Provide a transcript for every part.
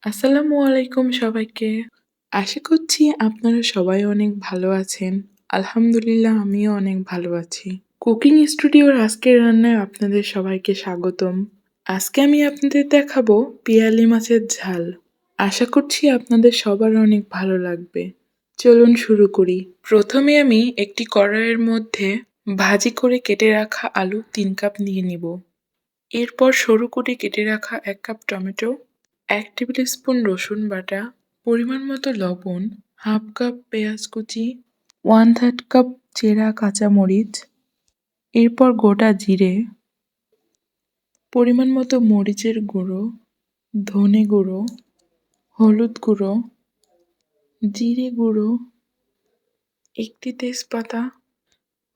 আসসালামু আলাইকুম সবাইকে। আশা করছি আপনারা সবাই অনেক ভালো আছেন। আলহামদুলিল্লাহ আমিও অনেক ভালো আছি। কুকিং স্টুডিওর আজকের রান্নায় আপনাদের সবাইকে স্বাগতম। আজকে আমি আপনাদের দেখাবো পিয়ালি মাছের ঝাল। আশা করছি আপনাদের সবার অনেক ভালো লাগবে। চলুন শুরু করি। প্রথমে আমি একটি কড়াইয়ের মধ্যে ভাজি করে কেটে রাখা আলু ৩ কাপ নিয়ে নিব। এরপর সরু করে কেটে রাখা ১ কাপ টমেটো, ১ টেবিল স্পুন রসুন বাটা, পরিমাণ মতো লবণ, হাফ কাপ পেঁয়াজ কুচি, 1/3 কাপ চেরা কাঁচামরিচ, এরপর গোটা জিরে, পরিমাণ মতো মরিচের গুঁড়ো, ধনে গুঁড়ো, হলুদ গুঁড়ো, জিরে গুঁড়ো, একটি তেজপাতা,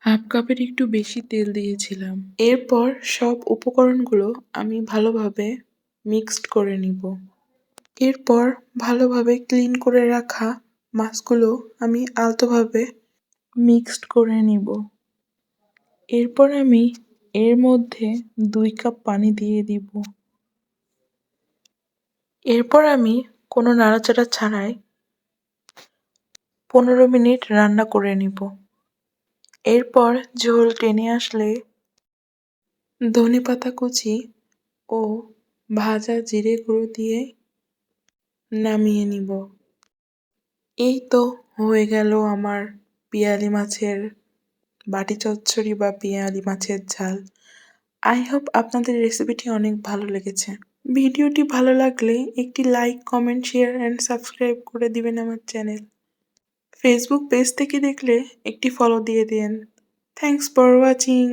হাফ কাপের একটু বেশি তেল দিয়েছিলাম। এরপর সব উপকরণগুলো আমি ভালোভাবে মিক্সড করে নিব। এরপর ভালোভাবে ক্লিন করে রাখা মাছগুলো আমি আলতোভাবে মিক্সড করে নিব। এরপর আমি এর মধ্যে ২ কাপ পানি দিয়ে দিব। এরপর আমি কোনো নাড়াচাড়া ছাড়াই ১৫ মিনিট রান্না করে নিব। এরপর ঝোল টেনে আসলে ধনেপাতা কুচি ও ভাজা জিরে গুঁড়ো দিয়ে নামিয়ে নিব। এই তো হয়ে গেল আমার পিয়ালি মাছের বাটি চচ্চড়ি বা পিয়ালি মাছের ঝাল। আই হোপ আপনাদের রেসিপিটি অনেক ভালো লেগেছে। ভিডিওটি ভালো লাগলে একটি like, comment, share and subscribe করে দিবেন আমার চ্যানেল। ফেসবুক পেজ থেকে দেখলে একটি ফলো দিয়ে দিন। Thanks for watching.